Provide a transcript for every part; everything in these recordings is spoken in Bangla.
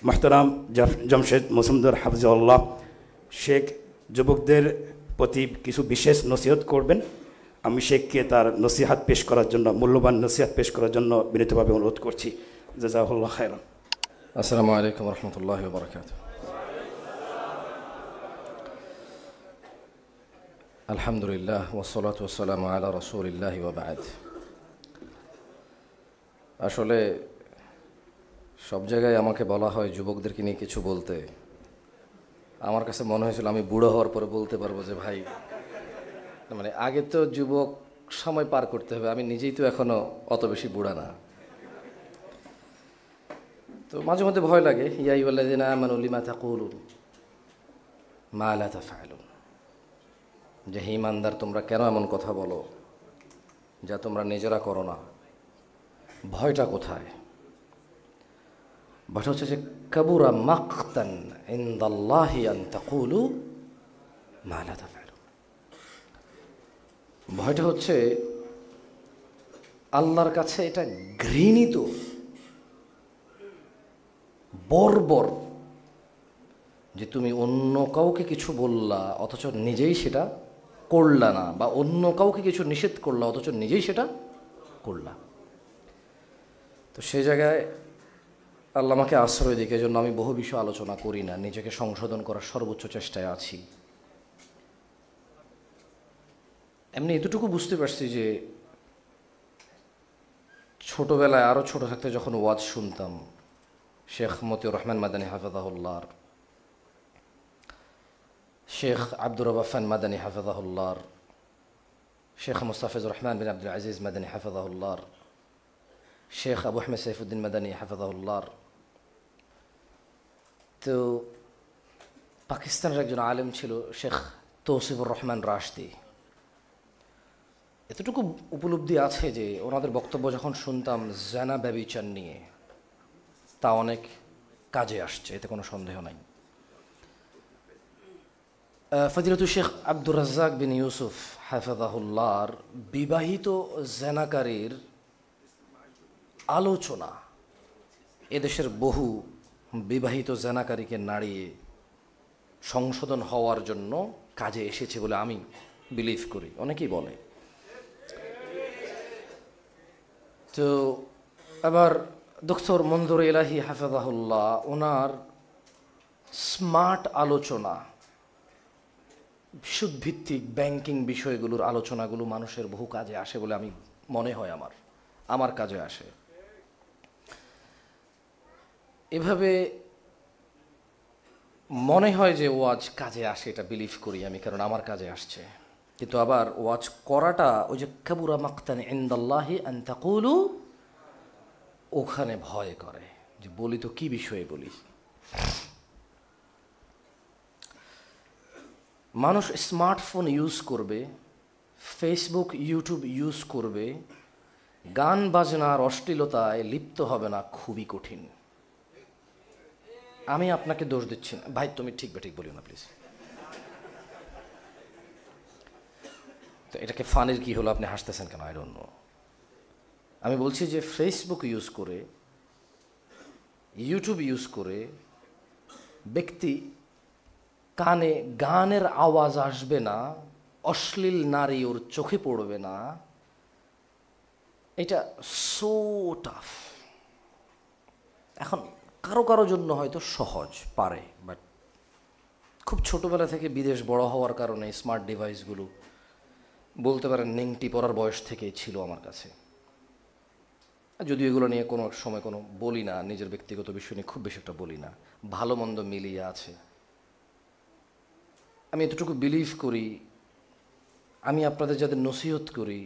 মোহতারাম জামশেদ মজুমদার হাফিজাহুল্লাহ শেখ যুবকদের প্রতি কিছু বিশেষ নসিহত করবেন। আমি শেখকে তার নসিহাত পেশ করার জন্য, মূল্যবান নসিহাত পেশ করার জন্য বিনীতভাবে অনুরোধ করছি। জাযাকুল্লাহ খায়রান। আসসালামু আলাইকুম ওয়া রাহমাতুল্লাহি ওয়া বারাকাতুহু। আলহামদুলিল্লাহ ওয়াসসালাতু ওয়াসসালামু আলা রাসূলিল্লাহি ওয়া বা'দ। আসলে সব জায়গায় আমাকে বলা হয় যুবকদেরকে নিয়ে কিছু বলতে। আমার কাছে মনে হয়েছিল আমি বুড়ো হওয়ার পরে বলতে পারবো যে ভাই, মানে আগে তো যুবক সময় পার করতে হবে, আমি নিজেই তো এখনো অত বেশি বুড়া না। তো মাঝে মধ্যে ভয় লাগে, ইয়া আইয়ুহাল্লাযীনা আমানু লিমা তাকুলুন মা লা তাফআলুন, যে হে ঈমানদার তোমরা কেন এমন কথা বলো যা তোমরা নিজেরা করো না। ভয়টা কোথায়? ভয়টা হচ্ছে যে কাবুরা মাকতান ইনদাল্লাহি আন তাকুলু মা লা তাফআলুন। ভয়টা হচ্ছে আল্লাহর কাছে এটা ঘৃণিত, বর্বর, যে তুমি অন্য কাউকে কিছু বললা অথচ নিজেই সেটা করলা না, বা অন্য কাউকে কিছু নিষেধ করলা অথচ নিজেই সেটা করলা। তো সেই জায়গায় আল্লাহ আমাকে আশ্রয় দিকে, জন্য আমি বহু বিষয় আলোচনা করি না, নিজেকে সংশোধন করার সর্বোচ্চ চেষ্টায় আছি। এমনি এতটুকু বুঝতে পারছি যে ছোটবেলায়, আরও ছোট থাকতে যখন ওয়াজ শুনতাম শেখ মতিউর রহমান মাদানী হাফিজাহুল্লাহর, শেখ আব্দুর রব্বাফান মাদানী হাফিজাহুল্লাহর, শেখ মুস্তাফিজুর রহমান বিন আব্দুল আজিজ মাদানী হাফিজাহুল্লাহর, শেখ আবু আহমেদ সাইফুদ্দিন মাদানী হাফিজাহুল্লাহর, তো পাকিস্তানের একজন আলেম ছিল শেখ তৌসিফুর রহমান রাশদি। এতটুকু উপলব্ধি আছে যে ওনাদের বক্তব্য যখন শুনতাম জানা ব্যভিচার নিয়ে, তা অনেক কাজে আসছে, এতে কোনো সন্দেহ নাই। ফজিলাতুল শেখ আব্দুর রাজ্জাক বিন ইউসুফ হাফিজাহুল্লাহর বিবাহিত জেনাকারীর আলোচনা এদেশের বহু বিবাহিত জেনাকারীকে নাড়িয়ে সংশোধন হওয়ার জন্য কাজে এসেছে বলে আমি বিলিভ করি, অনেকেই বলে। তো আবার ডক্টর মনজুর ইলাহি হাফিজাহুল্লাহ, ওনার স্মার্ট আলোচনা, সুদভিত্তিক ব্যাংকিং বিষয়গুলোর আলোচনাগুলো মানুষের বহু কাজে আসে বলে আমি মনে হয়, আমার কাজে আসে। এভাবে মনে হয় যে ওয়াজ কাজে আসে, এটা বিলিভ করি আমি, কারণ আমার কাজে আসছে। কিন্তু আবার ওয়াজ করাটা, ওই যে কাবুরা মাকতান ইনদাল্লাহি আন তাকুলু, ওখানে ভয় করে যে বলি তো কি বিষয়ে বলি। মানুষ স্মার্টফোন ইউজ করবে, ফেসবুক ইউটিউব ইউজ করবে, গান বাজনার অশ্লীলতায় লিপ্ত হবে না খুবই কঠিন। আমি আপনাকে দোষ দিচ্ছি না ভাই, তুমি ঠিক বলিও না প্লিজ। তো এটাকে ফানির কি হলো, আপনি হাসতেছেন কেন? I don't know. আমি বলছি যে ফেসবুক ইউজ করে, ইউটিউব ইউজ করে ব্যক্তি কানে গানের আওয়াজ আসবে না, অশ্লীল নারী ওর চোখে পড়বে না, এটা সো টাফ। এখন কারো জন্য হয়তো সহজ, পারে, বাট খুব ছোটবেলা থেকে বিদেশ বড় হওয়ার কারণে স্মার্ট ডিভাইসগুলো বলতে পারেন নেংটি পড়ার বয়স থেকেই ছিল আমার কাছে। যদিও এগুলো নিয়ে কোনো সময় কোনো বলি না, নিজের ব্যক্তিগত বিষয় নিয়ে খুব বেশি একটা বলি না, ভালো মন্দ মিলিয়ে আছে। আমি এতটুকু বিলিভ করি, আমি আপনাদের যাদের নসিহত করি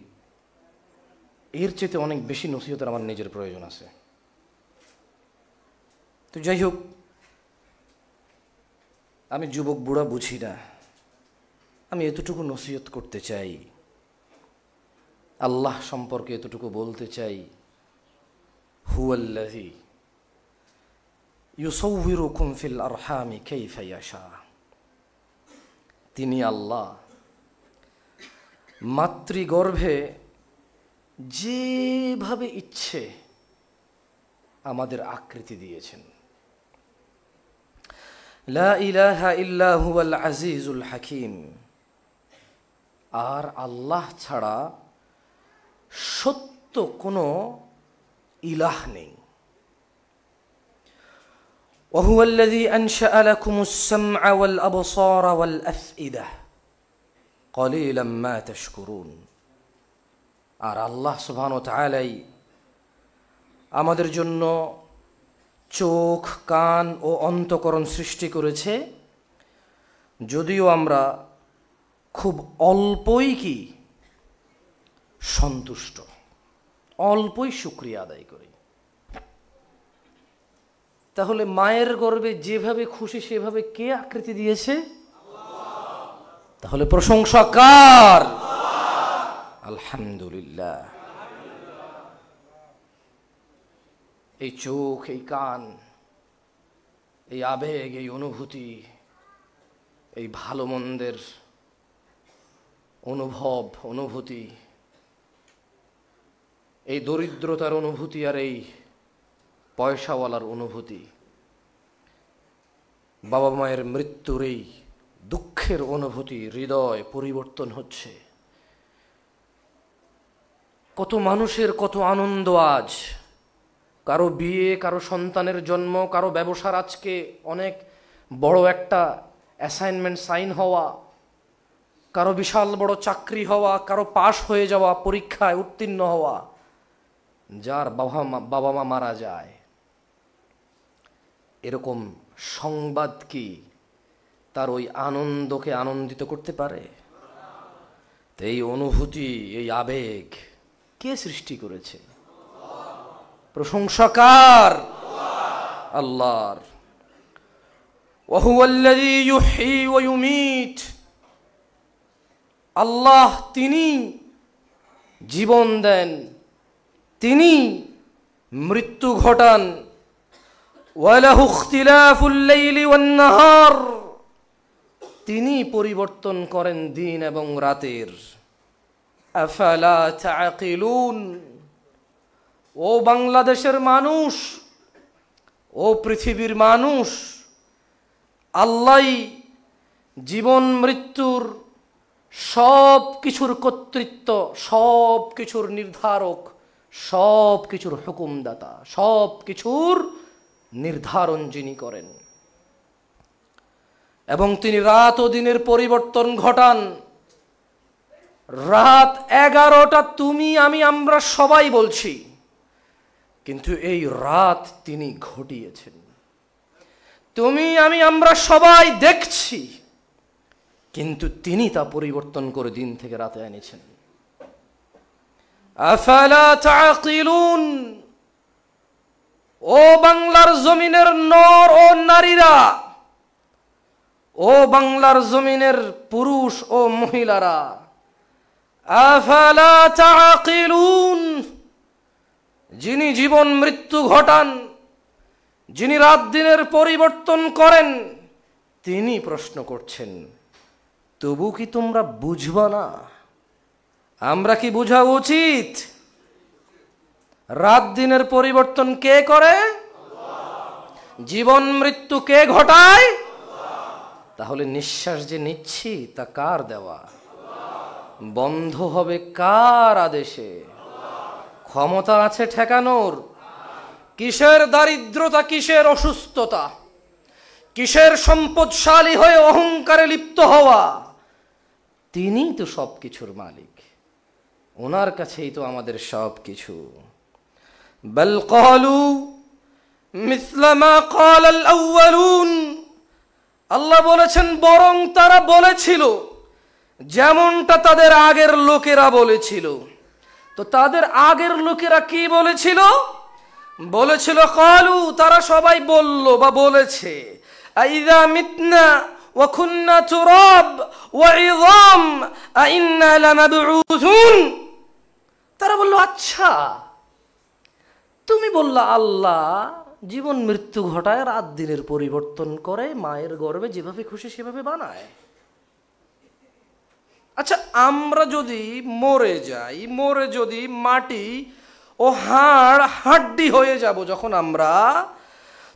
এর চেয়ে অনেক বেশি নসিহতের আমার নিজের প্রয়োজন আছে। তো যাই হোক, আমি যুবক বুড়া বুঝি না, আমি এতটুকু নসিহত করতে চাই, আল্লাহ সম্পর্কে এতটুকু বলতে চাই, হুয়াল্লাযী ইউসাউয়িরুকুম ফিল আরহামি কাইফা ইয়াশা, তিনি আল্লাহ মাতৃগর্ভে যেভাবে ইচ্ছে আমাদের আকৃতি দিয়েছেন। লা ইলাহা ইল্লা হুয়াল আজিজুল হাকিম। আর আল্লাহ ছাড়া সত্য কোনো ইলাহ নেই। وهو الذي أنشأ لكم السمع والأبصار والأفئدة قليلا ما تشكرون। আর আল্লাহ সুবহানাহু ওয়া তাআলাই আমাদের জন্য চোখ, কান ও অন্তঃকরণ সৃষ্টি করেছে, যদিও আমরা খুব অল্পই কি সন্তুষ্ট, অল্পই শুকরিয়া আদায় করি। তাহলে মায়ের গর্ভে যেভাবে খুশি সেভাবে কে আকৃতি দিয়েছে? তাহলে প্রশংসা কার? আলহামদুলিল্লাহ। এই চোখ, এই কান, এই আবেগ, এই অনুভূতি, এই ভালো মন্দের অনুভূতি, এই দরিদ্রতার অনুভূতি আর এই পয়সাওয়ালার অনুভূতি, বাবা মায়ের মৃত্যুর এই দুঃখের অনুভূতি, হৃদয় পরিবর্তন হচ্ছে। কত মানুষের কত আনন্দ আজ, কারো বিয়ে, কারো সন্তানের জন্ম, কারো ব্যবসার আজকে অনেক বড় একটা অ্যাসাইনমেন্ট সাইন হওয়া, কারো বিশাল বড় চাকরি হওয়া, কারো পাশ হয়ে যাওয়া, পরীক্ষায় উত্তীর্ণ হওয়া। যার বাবা মা মারা যায়, এরকম সংবাদ কি তার ওই আনন্দকে আনন্দিত করতে পারে? তো এই অনুভূতি, এই আবেগ কে সৃষ্টি করেছে? প্রশংসা কার? আল্লাহর। ওয়াহুয়াল্লাযী ইউহয়ী ওয়া ইউমীত। আল্লাহ তিনি জীবন দেন, তিনি মৃত্যু ঘটান। ওয়ালাহু ইখতিলাফুল লাইলি ওয়ান নাহার। তিনি পরিবর্তন করেন দিন এবং রাতের। আফালা তাআকিলুন। ও বাংলাদেশের মানুষ, ও পৃথিবীর মানুষ, আল্লাহই জীবন মৃত্যুর সব কিছুর কর্তৃত্ব, সব কিছুর নির্ধারক, সব কিছুর হুকুমদাতা, সব কিছুর নির্ধারণ যিনি করেন। এবং তিনি রাত ও দিনের পরিবর্তন ঘটান। রাত 11টা তুমি আমি আমরা সবাই বলছি, কিন্তু এই রাত তিনি ঘটিয়েছেন। তুমি আমি আমরা সবাই দেখছি, কিন্তু তিনি তা পরিবর্তন করে দিন থেকে রাতে এনেছেন। আফালা তাআকিলুন। ও বাংলার জমিনের নর ও নারীরা, ও বাংলার জমিনের পুরুষ ও মহিলারা, আফালা তাআকিলুন। যিনি জীবন মৃত্যু ঘটান, যিনি রাত দিনের পরিবর্তন করেন, তিনি প্রশ্ন করছেন, তবু কি তোমরা বুঝবা না? আমরা কি বোঝা উচিত? রাত দিনের পরিবর্তন কে করে? জীবন মৃত্যু কে ঘটায়? তাহলে নিঃশ্বাস যে নিচ্ছি তা কার দেওয়া? বন্ধ হবে কার আদেশে? ক্ষমতা আছে ঠেকানোর? কিসের দারিদ্রতা, কিসের অসুস্থতা, কিসের সম্পদশালী হয়ে অহংকারে লিপ্ত হওয়া? তিনি তো সব কিছুর মালিক, ওনার কাছেই তো আমাদের সব কিছু। বাল ক্বালু মিসলা মা ক্বালাল আউয়ালুন। আল্লাহ বলেছেন, বরং তারা বলেছিল যেমনটা তাদের আগের লোকেরা বলেছিল। তো তাদের আগের লোকেরা কি বলেছিল? বলেছিল ক্বালু, তারা সবাই বলল বা বলেছে, আইযা মিতনা ওয়া কুন্না তুরাব ওয়া ইযাম আইন্না লামাবউসুন। তারা বলল, আচ্ছা তুমি বললা আল্লাহ জীবন মৃত্যু ঘটায়, রাত দিনের পরিবর্তন করে, মায়ের গর্ভে যেভাবে খুশি সেভাবে বানায়। আচ্ছা আমরা যদি মরে যাই, মরে যদি মাটি ও হাড় হাড্ডি হয়ে যাব যখন আমরা,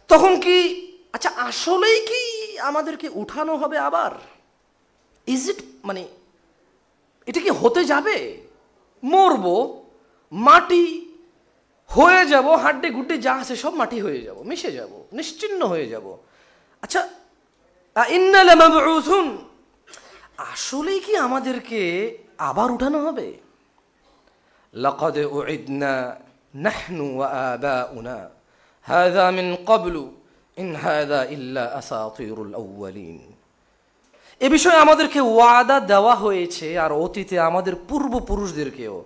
তখন কি আচ্ছা আসলেই কি আমাদেরকে উঠানো হবে আবার? ইজ ইট, মানে এটা কি হতে যাবে? মরবো, মাটি হয়ে যাব, হাড্ডে গুড্ডে যা আছে সব মাটি হয়ে যাব, মিশে যাব, নিশ্চিহ্ন হয়ে যাব। আচ্ছা, ইন্না লামাবউসুন, আসলেই কি আমাদেরকে আবার উঠানো হবে? লাকাদ উইদনা নাহনু ওয়া আবাউনা হাযা মিন ক্বাবলু ইন হাযা ইল্লা আসাতিরুল আউয়ালিন। এ বিষয়ে আমাদেরকে ওয়াদা দেওয়া হয়েছে, আর অতীতে আমাদের পূর্বপুরুষদেরকেও।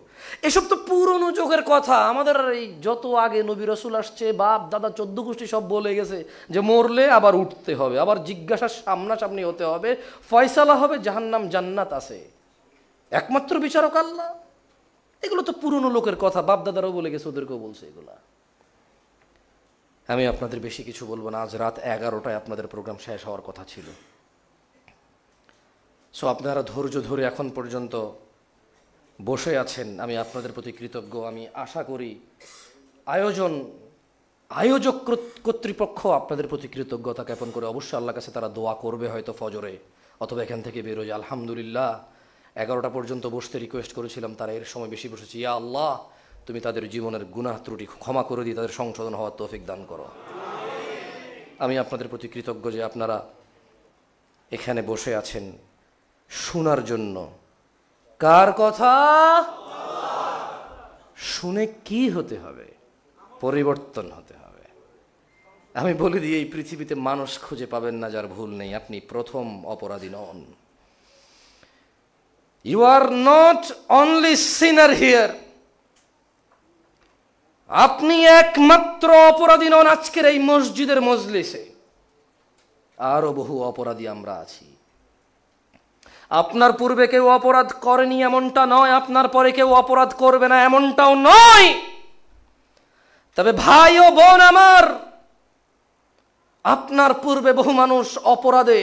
এসব তো পুরনো যুগের কথা। আমাদের এই যত আগে নবী রাসূল আসছে, বাপ দাদা 14 গোষ্ঠী সব বলে গেছে যে মরলে আবার উঠতে হবে, আবার জিজ্ঞাসার সামনাসামনি হতে হবে, ফয়সালা হবে, জাহান্নাম জান্নাত আছে, একমাত্র বিচারক আল্লাহ। এগুলো তো পুরনো লোকের কথা, বাপ দাদারাও বলে গেছে, ওদেরকেও বলছে এগুলা। আমি আপনাদের বেশি কিছু বলবো না। আজ রাত 11টায় আপনাদের প্রোগ্রাম শেষ হওয়ার কথা ছিল। সো আপনারা ধৈর্য ধরে এখন পর্যন্ত বসে আছেন, আমি আপনাদের প্রতি কৃতজ্ঞ। আমি আশা করি আয়োজক কর্তৃপক্ষ আপনাদের প্রতি কৃতজ্ঞতা জ্ঞাপন করে অবশ্যই আল্লাহর কাছে তারা দোয়া করবে, হয়তো ফজরে অথবা এখান থেকে বেরোয়। আলহামদুলিল্লাহ, 11টা পর্যন্ত বসতে রিকোয়েস্ট করেছিলাম, তারা এর সময় বেশি বসেছে। ইয়া আল্লাহ, তুমি তাদের জীবনের গুনাহ ত্রুটি ক্ষমা করে দিয়ে তাদের সংশোধন হওয়ার তৌফিক দান করো। আমি আপনাদের প্রতি কৃতজ্ঞ যে আপনারা এখানে বসে আছেন শোনার জন্য। কার কথা? শুনে কি হতে হবে? পরিবর্তন হতে হবে। আমি বলে দিই, এই পৃথিবীতে মানুষ খুঁজে পাবেন না যার ভুল নেই। আপনি প্রথম অপরাধী নন। You are not only sinner here. আপনি একমাত্র অপরাধী নন আজকের এই মসজিদের মজলিসে, আরো বহু অপরাধী আমরা আছি। আপনার পূর্বে কেউ অপরাধ করেনি এমনটা নয়, আপনার পরে কেউ অপরাধ করবে না এমনটাও নয়। তবে ভাই ও বোন আমার, আপনার পূর্বে বহু মানুষ অপরাধে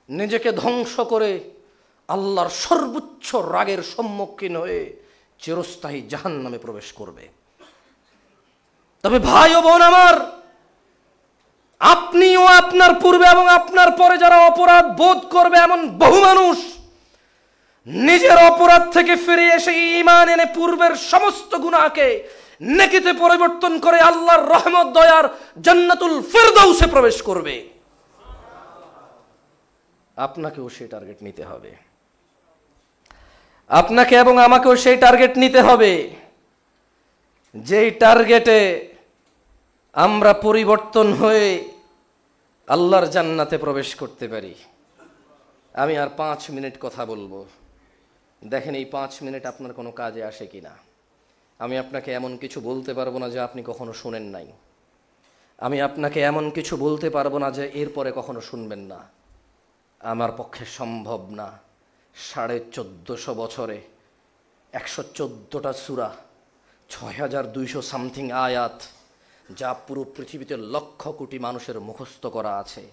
নিজেকে ধ্বংস করে আল্লাহর সর্বোচ্চ রাগের সম্মুখীন হয়ে চিরস্থায়ী জাহান্নামে প্রবেশ করবে। তবে ভাই ও বোন আমার, আপনিও আপনার পূর্বে এবং আপনার পরে যারা অপরাধ বোধ করবে এমন বহু মানুষ নিজের অপরাধ থেকে ফিরে এসে ঈমান এনে পূর্বের সমস্ত গুনাহকে নেকিতে পরিবর্তন করে আল্লাহর রহমত দয়ার জান্নাতুল ফিরদাউসে প্রবেশ করবে। আপনাকেও সেই টার্গেট নিতে হবে, আপনাকে এবং আমাকেও সেই টার্গেট নিতে হবে, যেই টার্গেটে আমরা পরিবর্তন হয়ে আল্লাহর জান্নাতে প্রবেশ করতে পারি। আমি আর 5 মিনিট কথা বলবো। দেখেন এই 5 মিনিট আপনার কোনো কাজে আসে কিনা। আমি আপনাকে এমন কিছু বলতে পারবো না যে আপনি কখনো শুনেন নাই। আমি আপনাকে এমন কিছু বলতে পারবো না যে এরপরে কখনো শুনবেন না। আমার পক্ষে সম্ভব না। 1450 বছরে 114টা সূরা, 6200 সামথিং আয়াত, যা পুরো পৃথিবীতে লক্ষ কোটি মানুষের মুখস্থ করা আছে।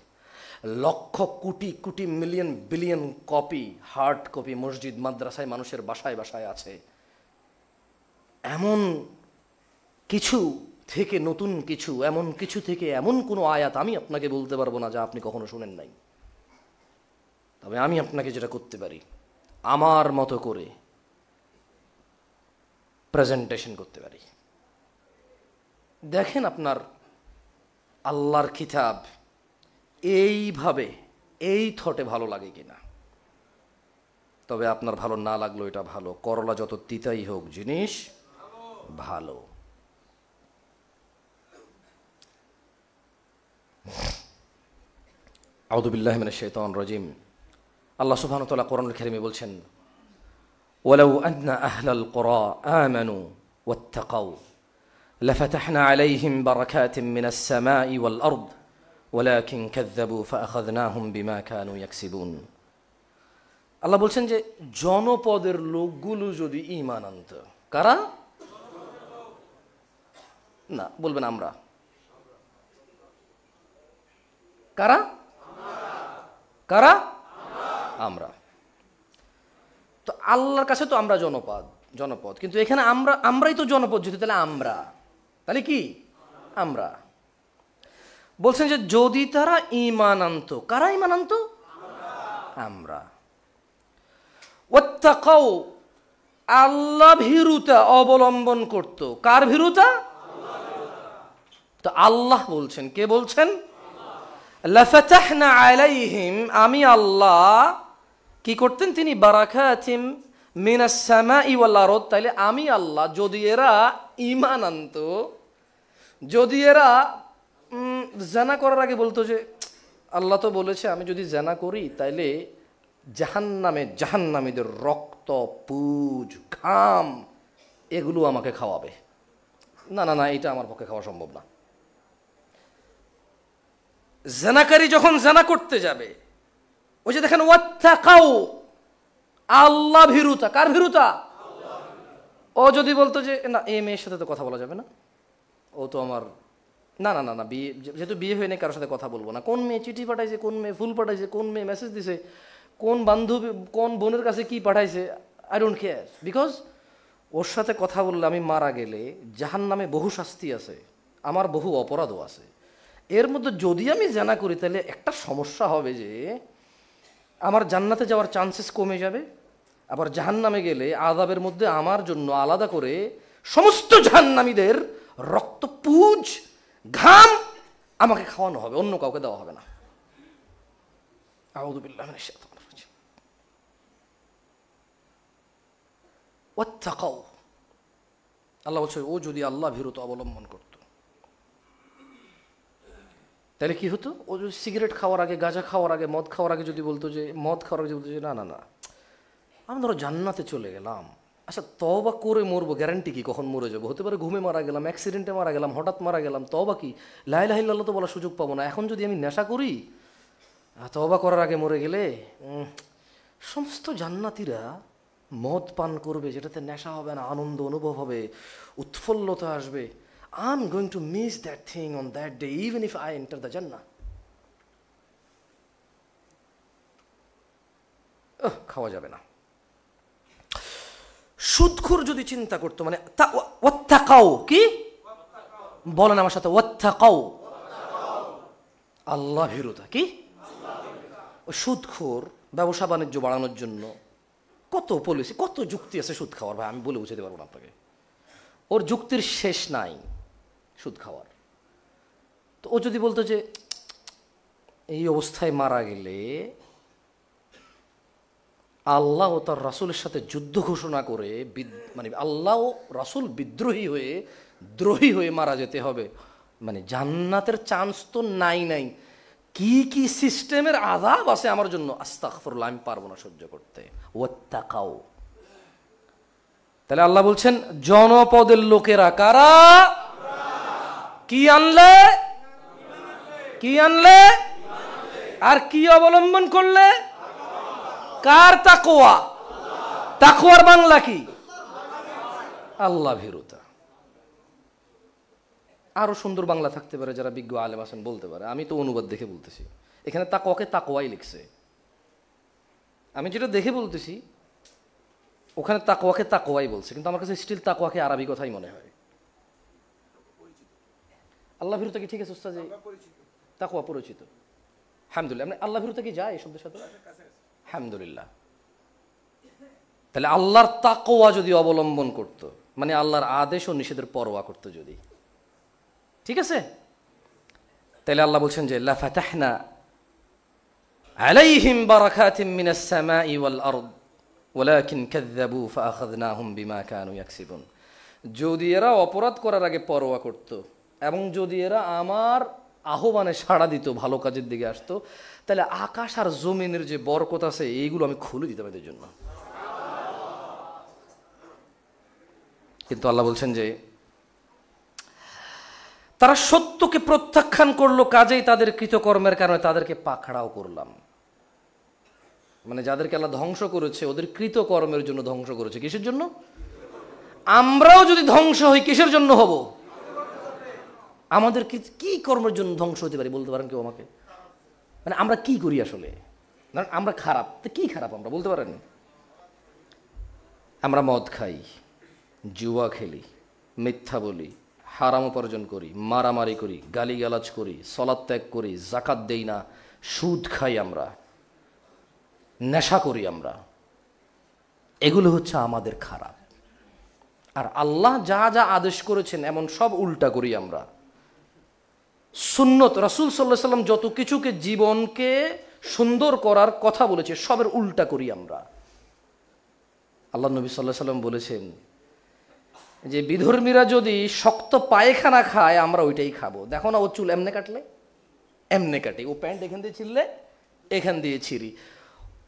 Lakh crore crore million billion copy, hard copy মসজিদ মাদ্রাসায় মানুষের বাসায় বাসায় আছে। এমন কিছু থেকে নতুন কিছু, এমন কিছু থেকে এমন কোনো আয়াত আমি আপনাকে বলতে পারবো না যা আপনি কখনো শুনেন নাই। তবে আমি আপনাকে যেটা করতে পারি, আমার মতো করে প্রেজেন্টেশন করতে পারি। দেখেন আপনার আল্লাহর কিতাব এইভাবে এই থটে ভালো লাগে কিনা। তবে আপনার ভালো না লাগলো এটা ভালো, করলা যত তিতাই হোক জিনিস ভালো। আউযু বিল্লাহি মিনাশ শাইতানির রাজিম। আল্লাহ সুবহানাহু ওয়া তাআলা কোরআনুল কারীমে বলছেন, ওয়ালাউ আন্না আহলাল কুরা আমানু ওয়াত্তাকাউ লাফাতাহনা আলাইহিম বারাকাতিম মিনাস সামাই ওয়াল আরদ ওয়ালাকিন কাযযাবু ফাআখাযনাহুম বিমা কানু ইয়াকসিবুন। আল্লাহ বলছেন যে জনপদের লোকগুলো যদি ঈমান আনত। কারা? না, বলবেন আমরা। কারা? কারা? আমরা। তো আল্লাহর কাছে তো আমরা জনপদ, কিন্তু এখানে আমরাই তো জনপদ। যদি তাহলে আমরা, তাহলে কি আমরা? বলছেন যে যদি তারা ঈমান আনতো, কারা ঈমান আনতো? আমরা। ওয়াত্তাকাউ, আল্লাহ ভীরুতা অবলম্বন করত। কার ভীরুতা? তো আল্লাহ বলছেন, কে বলছেন? লাফাতাহনা আলাইহিম, আমি আল্লাহ কি করতেন? তিনি বারাকাতিম মিনাস সামাই ওয়াল আরদ। তাইলে আমি আল্লাহ যদি এরা ঈমান আনতো, যদি এরা জানা করার আগে বলতো যে আল্লাহ তো বলেছে আমি যদি জানা করি তাইলে জাহান্নামীদের রক্ত, পুজ, ঘাম এগুলো আমাকে খাওয়াবে, না না না, এটা আমার পক্ষে খাওয়া সম্ভব না। জানাকারী যখন জানা করতে যাবে, ওই যে দেখেন ওয়াত্তাকাউ, আল্লাহ ভীরুতা। কার ভীরুতা? ও যদি বলতো যে না এই মেয়ের সাথে তো কথা বলা যাবে না, ও তো আমার, না না না না, বিয়ে যেহেতু বিয়ে হয়নি কারোর সাথে কথা বলবো না। কোন মেয়ে চিঠি পাঠাইছে, কোন মেয়ে ফুল পাঠাইছে, কোন মেয়ে মেসেজ দিছে, কোন বান্ধবী কোন বোনের কাছে কি পাঠাইছে, আই ডোন্ট কেয়ার, বিকজ ওর সাথে কথা বললে আমি মারা গেলে জাহান্নামে বহু শাস্তি আছে, আমার বহু অপরাধও আছে। এর মধ্যে যদি আমি জানা করি তাহলে একটা সমস্যা হবে যে আমার জান্নাতে যাওয়ার চান্সেস কমে যাবে, আবার জাহান্নামে গেলে আযাবের মধ্যে আমার জন্য আলাদা করে সমস্ত জাহান্নামীদের রক্ত, পুজ, ঘাম আমাকে খাওয়ানো হবে, অন্য কাউকে দেওয়া হবে না। আউযু বিল্লাহি মিনাশ শাইতানির রাজিম। ওয়াত্তাকাউ, আল্লাহ বলছে ও যদি আল্লাহ ভীরুতা অবলম্বন করত তাহলে কি হতো? ও যদি সিগারেট খাওয়ার আগে, গাঁজা খাওয়ার আগে, মদ খাওয়ার আগে যদি বলতো যে, মদ খাওয়ার আগে বলতো যে না না না আমি ধরো জান্নাতে চলে গেলাম, আচ্ছা তওবা করে মরবো, গ্যারান্টি কি কখন মরে যাবো? হতে পারে ঘুমে মারা গেলাম, অ্যাক্সিডেন্টে মারা গেলাম, হঠাৎ মারা গেলাম, তওবা কি? লা ইলাহা ইল্লাল্লাহ তো বলার সুযোগ পাবো না। এখন যদি আমি নেশা করি, তওবা করার আগে মরে গেলে সমস্ত জান্নাতীরা মদ পান করবে, যেটাতে নেশা হবে না, আনন্দ অনুভব হবে, উৎফুল্লতা আসবে। I'm going to miss that thing on that day, even if I enter the Jannah. খাওয়া যাবে না। সুদখোর যদি চিন্তা করতো, মানে ওয়াত্তাকাউ, কি বলেন আমার সাথে? ওয়াত্তাকাউ, আল্লাহ ভীরুতা। কি? সুদখোর ব্যবসা বাণিজ্য বাড়ানোর জন্য কত পলিসি, কত যুক্তি আছে সুদ খাওয়ার। ভাই আমি বলে বুঝাতে পারবো না আপনাকে, ওর যুক্তির শেষ নাই সুদ খাওয়ার। তো ও যদি বলতো যে এই অবস্থায় মারা গেলে আল্লাহ ও তার রাসূলের সাথে যুদ্ধ ঘোষণা করে, মানে আল্লাহ ও রাসূল দ্রোহী হয়ে মারা যেতে হবে, মানে জান্নাতের চান্স তো নাই। কি কি সিস্টেমের আযাব আছে আমার জন্য, আস্তাগফিরুল্লাহ, আমি পারবো না সহ্য করতে। ওয়াত্তাকাউ, তাহলে আল্লাহ বলছেন জনপদের লোকেরা কারা? কি আনলে? কি আনলে? আর কি অবলম্বন করলে? কার তাকওয়া? তাকওয়ার বাংলা কি? আল্লাহ ভীরুতা। আরো সুন্দর বাংলা থাকতে পারে, যারা বিজ্ঞ আলেম আছেন বলতে পারে, আমি তো অনুবাদ দেখে বলতেছি। এখানে তাকওয়াকে তাকওয়াই লিখছে, আমি যেটা দেখে বলতেছি ওখানে তাকওয়াকে তাকওয়াই বলছে, কিন্তু আমার কাছে স্টিল তাকওয়াকে আরবি কথাই মনে হয়। আল্লাহ ভীরুতা কি ঠিক আছে উস্তাদ? তাকওয়া পরিচিত, আলহামদুলিল্লাহ। আল্লাহ ভীরুতা কি যায় এই শব্দের সাথে? আলহামদুলিল্লাহ। তাহলে আল্লাহর তাকওয়া যদি অবলম্বন করত, মানে আল্লাহর আদেশ ও নিষেধের পরোয়া করত যদি, ঠিক আছে, তাহলে আল্লাহ বলছেন যে লাফাতাহনা আলাইহিম বারাকাতিম মিনাস সামাই ওয়াল আরদ ওয়ালাকিন কাযযাবু ফাআখাযনাহুম বিমা কানু ইয়াকসিবুন। যদি এরা অপরাধ করার আগে পরোয়া করত এবং যদি এরা আমার আহ্বানে সাড়া দিত, ভালো কাজের দিকে আসতো, তাহলে আকাশ আর জমিনের যে বরকত আছে এইগুলো আমি খুলে দিতাম এদের জন্য। কিন্তু আল্লাহ বলছেন যে তারা সত্যকে প্রত্যাখ্যান করলো, কাজেই তাদের কৃতকর্মের কারণে তাদেরকে পাকড়াও করলাম। মানে যাদেরকে আল্লাহ ধ্বংস করেছে ওদের কৃতকর্মের জন্য ধ্বংস করেছে। কিসের জন্য? আমরাও যদি ধ্বংস হই কিসের জন্য হব? আমাদের কি কর্মের জন্য ধ্বংস হতে পারি বলতে পারেন কেউ আমাকে? মানে আমরা কি করি আসলে? আমরা খারাপ, তো কি খারাপ আমরা বলতে পারেন? আমরা মদ খাই, জুয়া খেলি, মিথ্যা বলি, হারাম উপার্জন করি, মারামারি করি, গালিগালাজ করি, সলাৎ ত্যাগ করি, জাকাত দেই না, সুদ খাই আমরা, নেশা করি আমরা, এগুলো হচ্ছে আমাদের খারাপ। আর আল্লাহ যা যা আদেশ করেছেন এমন সব উল্টা করি আমরা। সুন্নত রাসূল সাল্লাল্লাহু আলাইহি ওয়াসাল্লাম যত কিছুকে জীবনকে সুন্দর করার কথা বলেছে সবের উল্টা করি আমরা। আল্লাহ নবী সাল্লাল্লাহু আলাইহি ওয়াসাল্লাম বলেছেন যে বিধর্মীরা যদি শক্ত পায়খানা খায় আমরা ওইটাই খাবো। দেখো না, ও চুল এমনে কাটলে এমনে কাটি, ও প্যান্ট এখান দিয়ে ছিঁড়লে এখান দিয়ে ছিঁড়ি,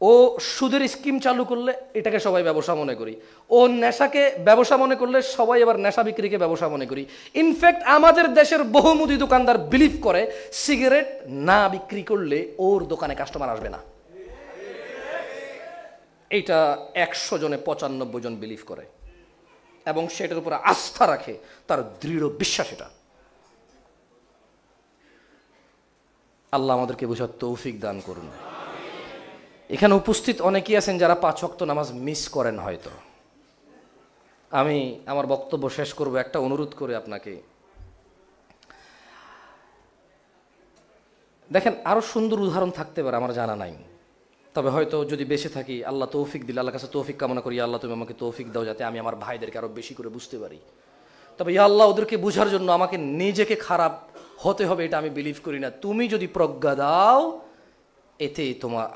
ও সুদের স্কিম চালু করলে এটাকে সবাই ব্যবসা মনে করি, ও নেশাকে ব্যবসা মনে করলে সবাই এবার নেশা বিক্রিকে ব্যবসা মনে করি। ইনফ্যাক্ট আমাদের দেশের বহুমুদি দোকানদার বিলিভ করে সিগারেট না বিক্রি করলে ওর দোকানে কাস্টমার আসবে না। এইটা 100 জনে 95 জন বিলিভ করে এবং সেটার উপরে আস্থা রাখে, তার দৃঢ় বিশ্বাস এটা। আল্লাহ আমাদেরকে বোঝার তৌফিক দান করুন। এখানে উপস্থিত অনেকেই আছেন যারা 5 ওয়াক্ত নামাজ মিস করেন হয়তো। আমি আমার বক্তব্য শেষ করব একটা অনুরোধ করে আপনাকে। দেখেন, আরো সুন্দর উদাহরণ থাকতে পারে, আমার জানা নাই, তবে হয়তো যদি বেঁচে থাকি, আল্লাহ তৌফিক দিলে, আল্লাহর কাছে তৌফিক কামনা করি, আল্লাহ তুমি আমাকে তৌফিক দাও যাতে আমি আমার ভাইদেরকে আরো বেশি করে বুঝতে পারি। তবে ইয়া আল্লাহ, ওদেরকে বোঝার জন্য আমাকে নিজেকে খারাপ হতে হবে এটা আমি বিলিভ করি না। তুমি যদি প্রজ্ঞা দাও এতে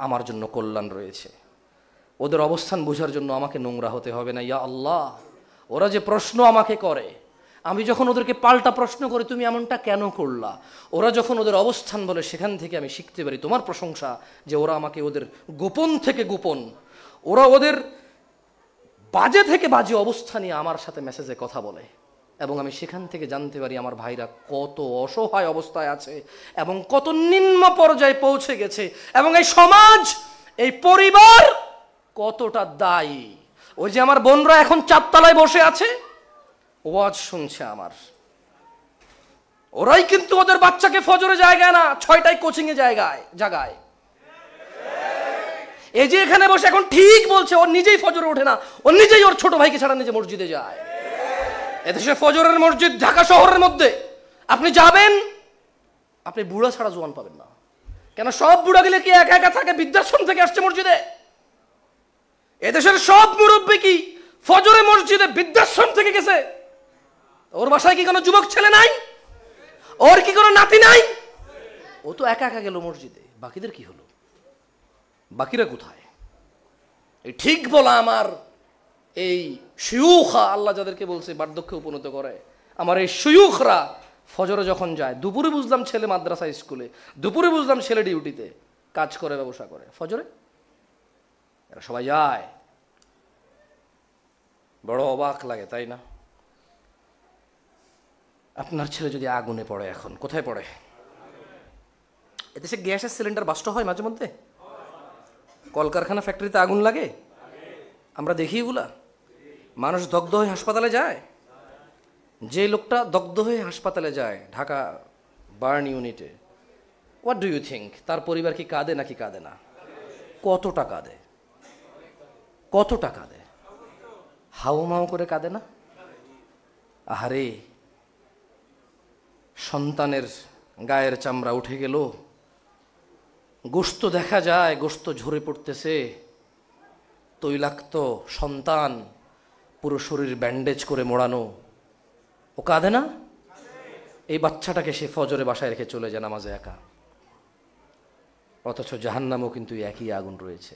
আমার জন্য কল্যাণ রয়েছে। ওদের অবস্থান বোঝার জন্য আমাকে নোংরা হতে হবে না। ইয়া আল্লাহ, ওরা যে প্রশ্ন আমাকে করে, আমি যখন ওদেরকে পাল্টা প্রশ্ন করি তুমি এমনটা কেন করলা, ওরা যখন ওদের অবস্থান বলে সেখান থেকে আমি শিখতে পারি তোমার প্রশংসা, যে ওরা আমাকে ওদের গোপন থেকে গোপন, ওরা ওদের বাজে থেকে বাজে অবস্থা নিয়ে আমার সাথে মেসেজে কথা বলে এবং আমি সেখান থেকে জানতে পারি আমার ভাইরা কত অসহায় অবস্থায় আছে এবং কত নিম্ন পর্যায়ে পৌঁছে গেছে এবং এই সমাজ, এই পরিবার কতটা দায়ী। ওই যে আমার বোনরা এখন 4 তলায় বসে আছে, ওয়াজ শুনছে আমার, ওরাই কিন্তু ওদের বাচ্চাকে ফজরে জায়গায় না 6টায় কোচিং এ জায়গায়। এই যে এখানে বসে এখন ঠিক বলছে, ওর নিজেই ফজরে ওঠে না, ও নিজেই ওর ছোট ভাইকে ছাড়া নিজে মসজিদে যায়। এদেশে ফজরের মসজিদ ঢাকা শহরের মধ্যে আপনি যাবেন, আপনি বুড়া ছাড়া জোয়ান পাবেন না। কেন সব বুড়া গেলে কি একা একা থাকে? বৃদ্ধাশ্রম থেকে আসছে মসজিদে। এদেশের সব মুরব্বী কি ফজরে মসজিদে বৃদ্ধাশ্রম থেকে গেছে? ওর বাসায় কি কোনো যুবক ছেলে নাই? ওর কি কোনো নাতি নাই? ও তো একা একা গেল মসজিদে, বাকিদের কি হলো? বাকিরা কোথায়? এই ঠিক বলা আমার এই শিয়ুখা, আল্লাহ যাদেরকে বলছে বার্ধক্যে উপনীত করে, আমার এই শিয়ুখরা ফজরে যখন যায়, দুপুরে বুঝলাম ছেলে মাদ্রাসা স্কুলে, দুপুরে বুঝলাম ছেলে ডিউটিতে কাজ করে ব্যবসা করে, ফজরে এরা সবাই যায়। বড় অবাক লাগে, তাই না? আপনার ছেলে যদি আগুনে পড়ে, এখন কোথায় পড়ে? এদেশে গ্যাসের সিলিন্ডার বাস্ট হয় মাঝে মধ্যে, কলকারখানা ফ্যাক্টরিতে আগুন লাগে, আমরা দেখি এগুলা। মানুষ দগ্ধ হয়ে হাসপাতালে যায়। যে লোকটা দগ্ধ হয়ে হাসপাতালে যায় ঢাকা বার্ন ইউনিটে, হোয়াট ডু ইউ থিঙ্ক তার পরিবার কি কাঁদে নাকি কাঁদে না? কতটা কাঁদে, কতটা কাঁদে, হাউমাউ করে কাঁদে না? আহারে, সন্তানের গায়ের চামড়া উঠে গেল, গোশত দেখা যায়, গোশত ঝরে পড়তেছে, তৈলাক্ত সন্তান, পুরো শরীর ব্যান্ডেজ করে মোড়ানো, ও কাঁদে না? এই বাচ্চাটাকে সে ফজরে বাসায় রেখে চলে যায় নামাজে একা, অথচ জাহান্নামেও কিন্তু একই আগুন রয়েছে।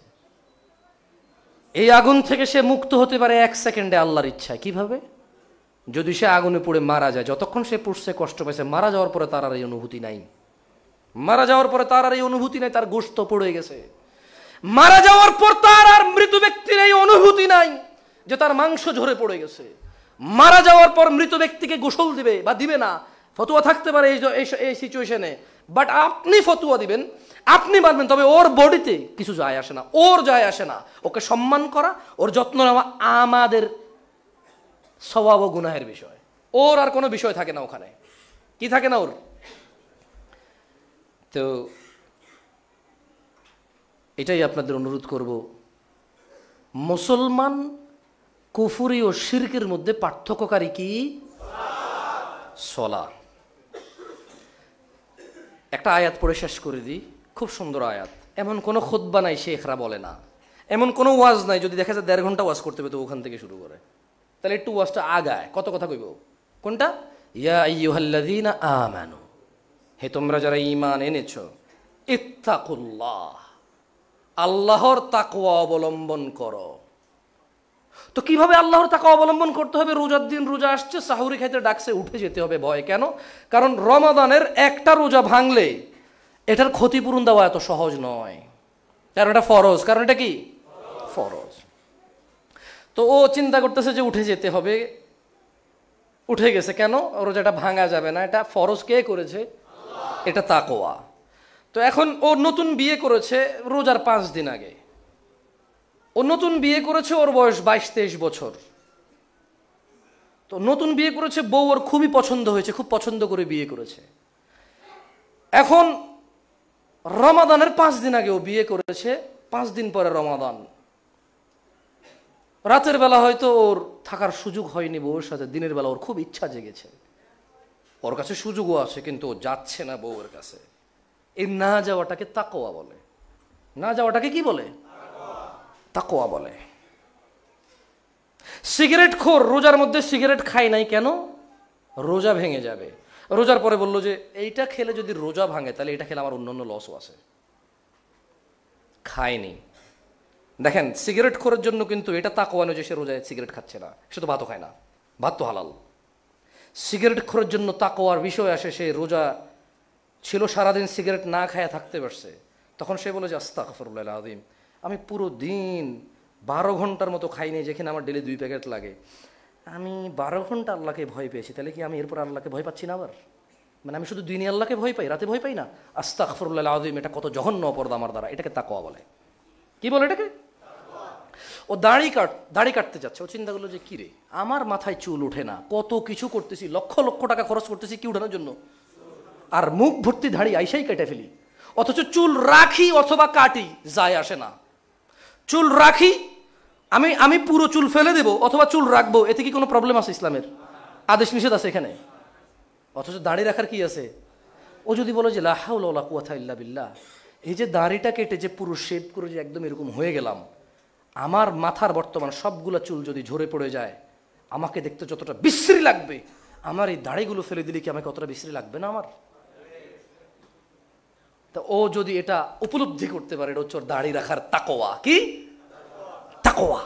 এই আগুন থেকে সে মুক্ত হতে পারে 1 সেকেন্ডে আল্লাহর ইচ্ছায়। কিভাবে? যদি সে আগুনে পুড়ে মারা যায়। যতক্ষণ সে পুড়ছে, কষ্ট পাইছে, মারা যাওয়ার পরে তার আর এই অনুভূতি নাই। মারা যাওয়ার পরে তার আর এই অনুভূতি নাই, তার গোশত পড়ে গেছে। মারা যাওয়ার পর তার আর মৃত ব্যক্তির এই অনুভূতি নাই যে তার মাংস ঝরে পড়ে গেছে। মারা যাওয়ার পর মৃত ব্যক্তিকে গোসল দিবে বা দিবে না, ফতোয়া থাকতে পারে এই সিচুয়েশনে, বাট আপনি ফতোয়া দিবেন, আপনি মানবেন, তবে ওর বডিতে কিছু যায় আসে না, ওর যায় আসে না। ওকে সম্মান করা, ওর যত্ন নেওয়া আমাদের সওয়াব ও গুনাহের বিষয়। ওর আর কোনো বিষয় থাকে না ওখানে। কি থাকে না ওর? তো এটাই আপনাদের অনুরোধ করব, মুসলমান কুফরি ও শিরকের মধ্যে পার্থক্যকারী কি? সলা। একটা আয়াত পড়ে শেষ করে দিই, খুব সুন্দর আয়াত। এমন কোনো খুতবা নাই শেখরা বলে না, এমন কোনো ওয়াজ নাই যদি দেখা যায় 1.5 ঘন্টা ওয়াজ করতে হবে তো ওখান থেকে শুরু করে, তাহলে একটু ওয়াজটা আগায়, কত কথা কইব। কোনটা? ইয়া আইয়ুহাল্লাযীনা আমানু, হে তোমরা যারা ঈমান এনেছো, ইত্তাকুল্লাহ, আল্লাহর তাকওয়া অবলম্বন করো। তো কিভাবে আল্লাহর তাকওয়া অবলম্বন করতে হবে? রোজার দিন রোজা আসছে, সাহুরি খাইতে ডাকছে, উঠে যেতে হবে। ভয় কেন? কারণ রমাদানের একটা রোজা ভাঙলে এটার ক্ষতিপূরণ দেওয়া এত সহজ নয়, কারণ এটা ফরজ। কারণ এটা কি? ফরজ। তো ও চিন্তা করতেছে যে উঠে যেতে হবে, উঠে গেছে। কেন? রোজাটা ভাঙা যাবে না, এটা ফরজ কে করেছে? এটা তাকওয়া। তো এখন ও নতুন বিয়ে করেছে রোজার 5 দিন আগে, ও নতুন বিয়ে করেছে, ওর বয়স 22-23 বছর। তো নতুন বিয়ে করেছে, বউ ওর খুবই পছন্দ হয়েছে, খুব পছন্দ করে বিয়ে করেছে। এখন রমাদানের 5 দিন আগে ও বিয়ে করেছে, 5 দিন পরে রমাদান। রাতের বেলা হয়তো ওর থাকার সুযোগ হয়নি বউয়ের সাথে, দিনের বেলা ওর খুব ইচ্ছা জেগেছে, ওর কাছে সুযোগও আছে, কিন্তু ও যাচ্ছে না বউয়ের কাছে। এই না যাওয়াটাকে তাকওয়া বলে। না যাওয়াটাকে কি বলে? তাকওয়া বলে। সিগারেট খোর রোজার মধ্যে সিগারেট খায় নাই, কেন? রোজা ভেঙে যাবে। রোজার পরে বললো যে এইটা খেলে যদি রোজা ভাঙে তাহলে এটা খেলে আমার অন্যান্য লসও আছে, খায়নি। দেখেন, সিগারেট খোরের জন্য কিন্তু এটা তাকওয়া নয় যে সে রোজায় সিগারেট খাচ্ছে না, সে তো ভাতও খায় না, ভাত তো হালাল। সিগারেট খোরের জন্য তাকওয়ার বিষয় আসে, সে রোজা ছিল, সারাদিন সিগারেট না খায়া থাকতে পারছে, তখন সে বলে যে আস্তাগফিরুল্লাহ আযীম, আমি পুরো দিন 12 ঘন্টার মতো খাইনি, যেখানে আমার ডেলি 2 প্যাকেট লাগে, আমি 12 ঘন্টা আল্লাহকে ভয় পেয়েছি, তাহলে কি আমি এরপর আল্লাহকে ভয় পাচ্ছি না আবার? মানে আমি শুধু দিনে আল্লাহকে ভয় পাই, রাতে ভয় পাই না? আস্তাগফিরুল্লাহ আযীম, এটা কত জঘন্য অপরাধ আমার দ্বারা, এটাকে তাকওয়া বলে। কি বলে এটাকে? ও দাড়ি কাটতে যাচ্ছে, ও চিন্তা করলো যে কি রে, আমার মাথায় চুল ওঠে না, কত কিছু করতেছি, লক্ষ লক্ষ টাকা খরচ করতেছি কি উঠানোর জন্য, আর মুখ ভর্তি দাড়ি আইসাই কেটে ফেলি, অথচ চুল রাখি অথবা কাটি যায় আসে না। চুল রাখি, আমি পুরো চুল ফেলে দেব অথবা চুল রাখবো, এতে কি কোনো প্রবলেম আছে? ইসলামের আদেশ নিষেধ আছে এখানে? অথচ দাড়ি রাখার কি আছে? ও যদি বলে যে লা হাওলা ওয়ালা কুওয়াতা ইল্লা বিল্লাহ, এই যে দাড়িটা কেটে যে পুরো শেভ করে যে একদম এরকম হয়ে গেলাম, আমার মাথার বর্তমান সবগুলো চুল যদি ঝরে পড়ে যায়, আমাকে দেখতে যতটা বিশ্রী লাগবে, আমার এই দাড়িগুলো ফেলে দিলে কি আমাকে অতটা বিশ্রী লাগবে না আমার? তা ও যদি এটা উপলব্ধি করতে পারে, এটা হচ্ছে ওর দাড়ি রাখার তাকওয়া। কি তাকওয়া?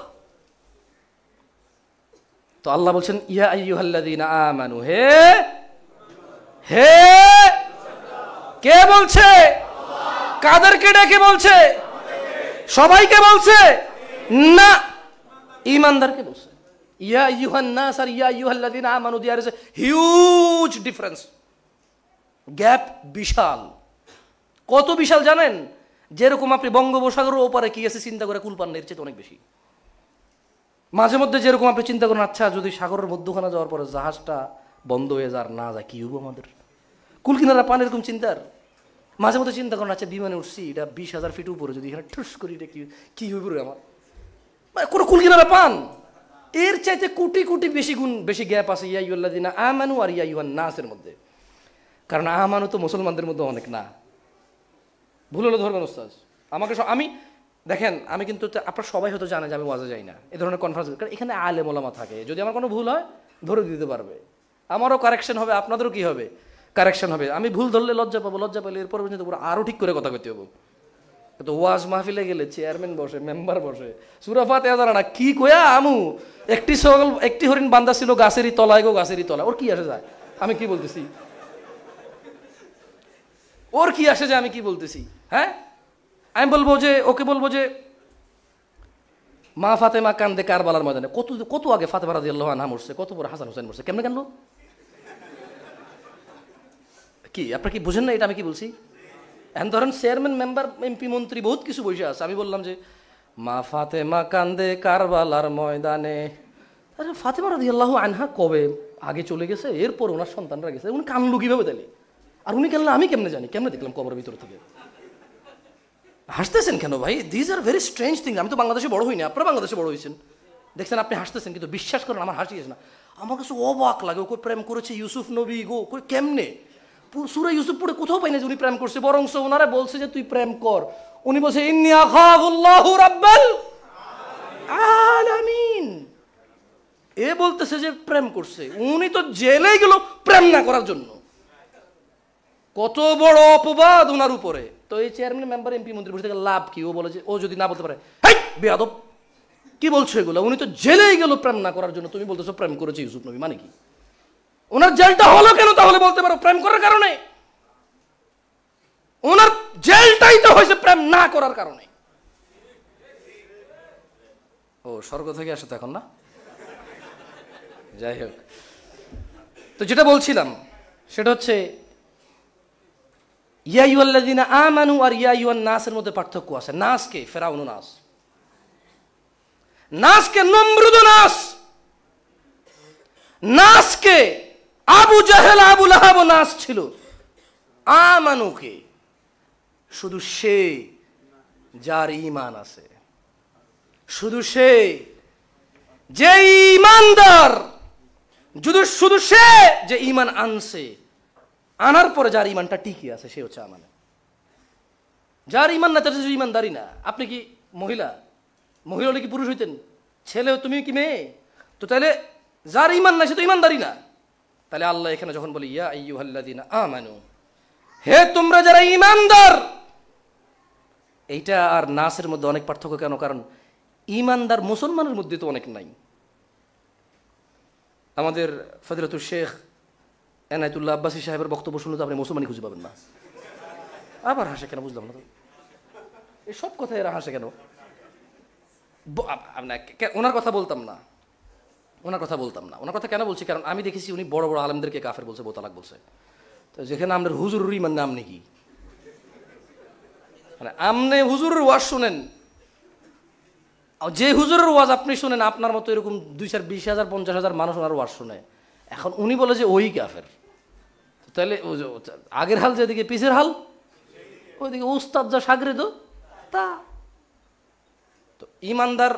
তো আল্লাহ বলছেন ইয়া আইয়ুহাল্লাযীনা আমানু, হে হে কে বলছে? কাদেরকে ডেকে বলছে? সবাইকে বলছে না, ঈমানদারকে বলছে। ইয়া আইয়ুহান নাস আর ইয়া আইয়ুহাল্লাযীনা আমানু, there is a huge difference, gap বিশাল। কত বিশাল জানেন? যেরকম আপনি বঙ্গোপসাগরের ওপারে কি আছে চিন্তা করে কুল পান না, এর চেয়ে অনেক বেশি। মাঝে মধ্যে যেরকম আপনি চিন্তা করেন, আচ্ছা যদি সাগরের মধ্যখানে যাওয়ার পরে জাহাজটা বন্ধ হয়ে যার না যায় কি হবো আমাদের, কুল কিনারা পান, এরকম চিন্তার মাঝে মধ্যে চিন্তা করেন, আচ্ছা বিমানে উঠছি, এটা 20,000 ফিট উপরে, যদি এখানে ঠুস করি এটা কি হইব রে আমার, কোনো কুল কিনারা পান? এর চাইতে কোটি কোটি বেশি গুণ বেশি গ্যাপ আছে ইয়া আইয়ুহাল্লাযীনা আমানু আর ইয়া আইয়ুহান নাসের মধ্যে। কারণ আমানু তো মুসলমানদের মধ্যে অনেক না, ভুল হলে ধরবেন ওস্তাদ আমাকে। আমি দেখেন, আমি কিন্তু আপনারা সবাই হয়তো জানে যে আমি ওয়াজে যাই না, এ ধরনের কনফারেন্স, কারণ এখানে আলেম ওলামা থাকে, যদি আমার কোনো ভুল হয় ধরে দিতে পারবে, আমারও কারেকশন হবে, আপনাদেরও কি হবে, কারেকশন হবে। আমি ভুল ধরলে লজ্জা পাবো, লজ্জা পেলে এরপর পর্যন্ত পুরো আরও ঠিক করে কথা কইতে হবো। তো ওয়াজ মাহফিলে গেলে চেয়ারম্যান বসে, মেম্বার বসে, সূরা ফাতিহা জানা না, কি কয়া আমু, একটি হরিণ বান্ধা ছিল গাছেরই তলায় গো, গাছেরই তলায়, ওর কি আসে যায় আমি কি বলতেছি, ওর কি আসে যে আমি কি বলতেছি? হ্যাঁ, আমি বলবো যে, ওকে বলবো যে মা ফাতেমা কান্দে কারবালার ময়দানে, কত আগে ফাতেমা রাদিয়াল্লাহু আনহা মরছে, কত পরে হাসান হোসেন মরছে, কেমনে কান্দলো? কি আপনারা কি বুঝেন না এটা আমি কি বলছি? এখন ধরেন চেয়ারম্যান, মেম্বার, এমপি, মন্ত্রী বহুত কিছু বসে আছে, আমি বললাম যে মা ফাতেমা কান্দে কারবালার ময়দানে, আরে ফাতেমা রাদিয়াল্লাহু আনহা কবে আগে চলে গেছে, এরপর ওনার সন্তানরা গেছে, উনি কান্দলো কিভাবে তাহলে? আর উনি কান্দলে আমি কেমনে জানি, কেমনে দেখলাম কবরের ভিতর থেকে? হাসতেছেন কেন ভাই? These are very strange thing. আমি তো বাংলাদেশে বড় হইনি, আপনারা বাংলাদেশে বড় হয়েছেন, দেখছেন আপনি হাসতেছেন, কিন্তু বিশ্বাস করেন আমার হাসি আসে না। আমার কাছে অবাক লাগে, ও প্রেম করেছে ইউসুফ নবী গো, কেমনে? সূরা ইউসুফ পড়ে কোথাও পাই না যে উনি প্রেম করছে, বরং ওনারা বলছে যে তুই প্রেম কর। উনি বলছে ইন্নী আখাফুল্লাহু রাব্বাল আলামিন। এ বলতেছে যে প্রেম করছে, উনি তো জেলে গেল প্রেম না করার জন্য। কত বড় অপবাদ ওনার উপরে। তো এই চেয়ারম্যান, মেম্বার, এমপি, মন্ত্রী বসে থেকে লাভ কি? ও বলে যে ও যদি না বলতে পারে, হেই বেয়াদব, কি বলছো এগুলো? উনি তো জেলেই গেল প্রেম না করার জন্য, তুমি বলতেছো প্রেম করেছে ইউসুফ নবী, মানে কি? ওনার জেলটা হলো কেন তাহলে বলতে পারো? প্রেম করার কারণে। ওনার জেলটাই তো হয়েছে প্রেম না করার কারণে। ও স্বর্গ থেকে আসে তো এখন না? যাই হোক, তো যেটা বলছিলাম সেটা হচ্ছে ইয়া আইয়ুহাল্লাযীনা আমানু আর ইয়া আইয়ুহান নাসের মধ্যে পার্থক্য আছে। নাসকে ফেরাউন নাস, নাসকে নমরুদ নাস, নাসকে আবু জাহেল আবু লাহাব নাস ছিল। আমানুকে শুধু সে যার ঈমান আছে, শুধু সে যে ঈমানদার, শুধু সে যে ঈমান আনছে, আনার পরে যার ঈমানটা টিকে আছে সে হচ্ছে আমানে। যার ঈমান না তার ঈমানদারি না। আপনি কি মহিলা? মহিলা হলে কি পুরুষ হইতেন? ছেলে, তুমি কি মেয়ে? তো তাহলে যার ঈমান না সে তো ঈমানদারি না। তাহলে আল্লাহ এখানে যখন বলি ইয়া আইয়ুহাল্লাযীনা আমানু, হে তোমরা যারা ঈমানদার, এইটা আর নাসের মধ্যে অনেক পার্থক্য কেন? কারণ ঈমানদার মুসলমানের মধ্যে তো অনেক নাই। আমাদের ফজলতুল শেখ এনায়েতুল্লাহ আব্বাসী সাহেবের বক্তব্য শুনলে তো আপনি মুসলমানই খুঁজে পাবেন না। আবার হাসে কেন বুঝলাম না, এই সব কথা এরা হাসে কেন? ওনার কথা বলতাম না, ওনার কথা কেন বলছি? কারণ আমি দেখেছি উনি বড় বড় আলেমদেরকে কাফের বলছে, বোতালাক বলছে। তো যেখানে আমাদের হুজুরই মানে নাম নাকি, মানে আমনে হুজুরের ওয়াজ শুনেন, যে হুজুরের ওয়াজ আপনি শুনেন আপনার মতো এরকম 20,000, 20,000, 50,000 মানুষ ওনার ওয়াজ শুনে। এখন উনি বলে যে ওই কাফের, তাহলে আগের হাল যেদিকে পিছের হাল ওইদিকে, উস্তাদ যা সাগরে তা। তো ইমানদার,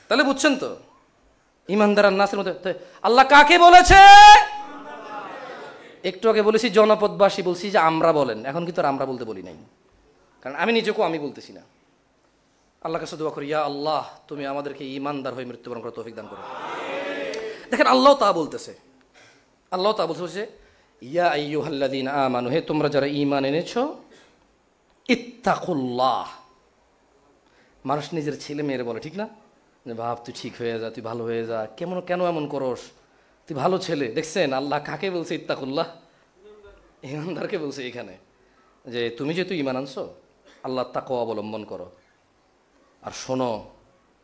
তাহলে বুঝছেন তো ইমানদার আর নাসের মধ্যে আল্লাহ কাকে বলেছে? একটু আগে বলেছি জনপদবাসী, বলছি যে আমরা বলেন, এখন কিন্তু আর আমরা বলতে বলি নাই, কারণ আমি নিজেকেও আমি বলতেছি না। আল্লাহর কাছে দোয়া করি, ইয়া আল্লাহ তুমি আমাদেরকে ঈমানদার হয়ে মৃত্যুবরণ করার তৌফিক দান করো। দেখেন আল্লাহ তা বলতেছে, ইয়া আইয়ুহাল্লাযীনা আমানু, হে তোমরা যারা ঈমান এনেছো, ইত্তাকুল্লাহ। মানুষ নিজের ছেলে মেয়ের বলে, ঠিক না, যে ভাব তুই ঠিক হয়ে যা, তুই ভালো হয়ে যা, কেন এমন করস, তুই ভালো ছেলে। দেখছেন আল্লাহ কাকে বলছে ইত্তাকুল্লাহ? ঈমানদারকে বলছে এখানে, যে তুমি যেহেতু ঈমান আনছো আল্লাহর তাকওয়া অবলম্বন করো। আর শোনো,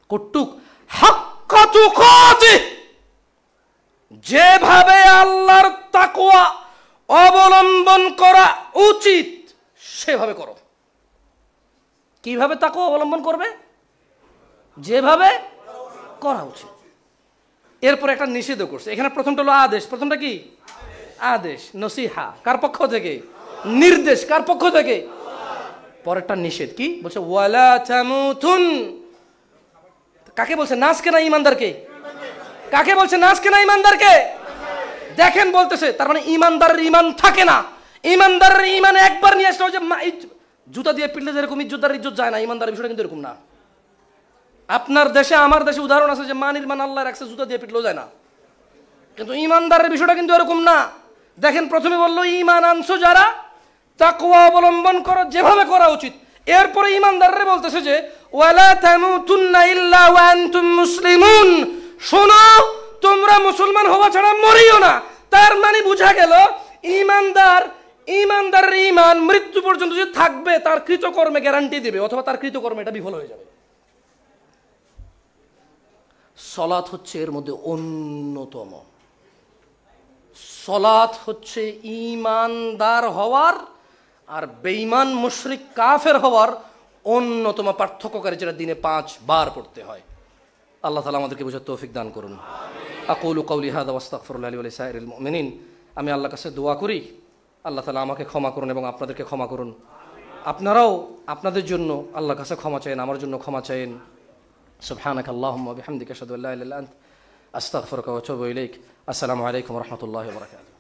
কটুক হাক্কা তুকাতিহ, যেভাবে আল্লাহর তাকওয়া অবলম্বন করা উচিত সেভাবে করো। কিভাবে তাকওয়া অবলম্বন করবে? যেভাবে করা উচিত। এরপর একটা নিষেধও করছে। এখানে প্রথমটা হলো আদেশ। প্রথমটা কি? আদেশ, নসিহা কার পক্ষ থেকে? নির্দেশ কার পক্ষ থেকে? পরেরটা নিষেধ কি বলছে? ওয়ালা তামুতুন। কাকে বলছে? নাসকে না ঈমানদারকে? কাকে বলছে? নাসকে না ঈমানদারকে? দেখেন বলতেছে, তার মানে ঈমানদারের ঈমান থাকে না। ঈমানদারের ঈমান একবার নিয়ে আসলে যে জুতা দিয়ে পিটলে যেরকম ইজ্জতদার ইজ্জত যায় না, ঈমানদারের বিষয়টা কিন্তু এরকম না। আপনার দেশে আমার দেশে উদাহরণ আছে যে মানির মান আল্লাহ রাখছে, জুতা দিয়ে পিটলেও যায় না, কিন্তু ঈমানদারের বিষয়টা কিন্তু এরকম না। দেখেন প্রথমে বললো ঈমান আনছো যারা, তাকওয়া অবলম্বন করো যেভাবে করা উচিত। এরপরে ঈমানদাররা বলতেছে যে ওয়ালা তামুতুন্না ইল্লা ওয়া আনতুম মুসলিমুন, শোনো তোমরা মুসলমান হওয়া ছাড়া মরিও না। তার মানে বোঝা গেল ঈমানদারের ঈমান মৃত্যু পর্যন্ত যে থাকবে, তার কৃতকর্মে গ্যারান্টি দিবে, অথবা তার কৃতকর্মে এটা বিফল হয়ে যাবে। সলাত হচ্ছে এর মধ্যে অন্যতম। সলাত হচ্ছে ঈমানদার হওয়ার আর বেঈমান মুশরিক কাফের হওয়ার অন্যতম পার্থক্যকারী, যেটা দিনে 5 বার পড়তে হয়। আল্লাহ তাআলা আমাদেরকে বোঝার তৌফিক দান করুন। আকুলু কাওলি হাযা ওয়া আস্তাগফিরুল্লাহ লি ওয়া লিসাইরিল মুমিনিন। আমি আল্লাহর কাছে দোয়া করি আল্লাহ তাআলা আমাকে ক্ষমা করুন এবং আপনাদেরকে ক্ষমা করুন। আপনারাও আপনাদের জন্য আল্লাহর কাছে ক্ষমা চাইেন, আমার জন্য ক্ষমা চাইেন। সুবহানাকা আল্লাহুম্মা ওয়া বিহামদিকা আশহাদু আল্লা ইলাহা ইল্লা আনতা আস্তাগফিরুকা ওয়া আতুবু ইলাইক। আসসালামু আলাইকুম ওয়া রাহমাতুল্লাহি ওয়া বারাকাতুহু।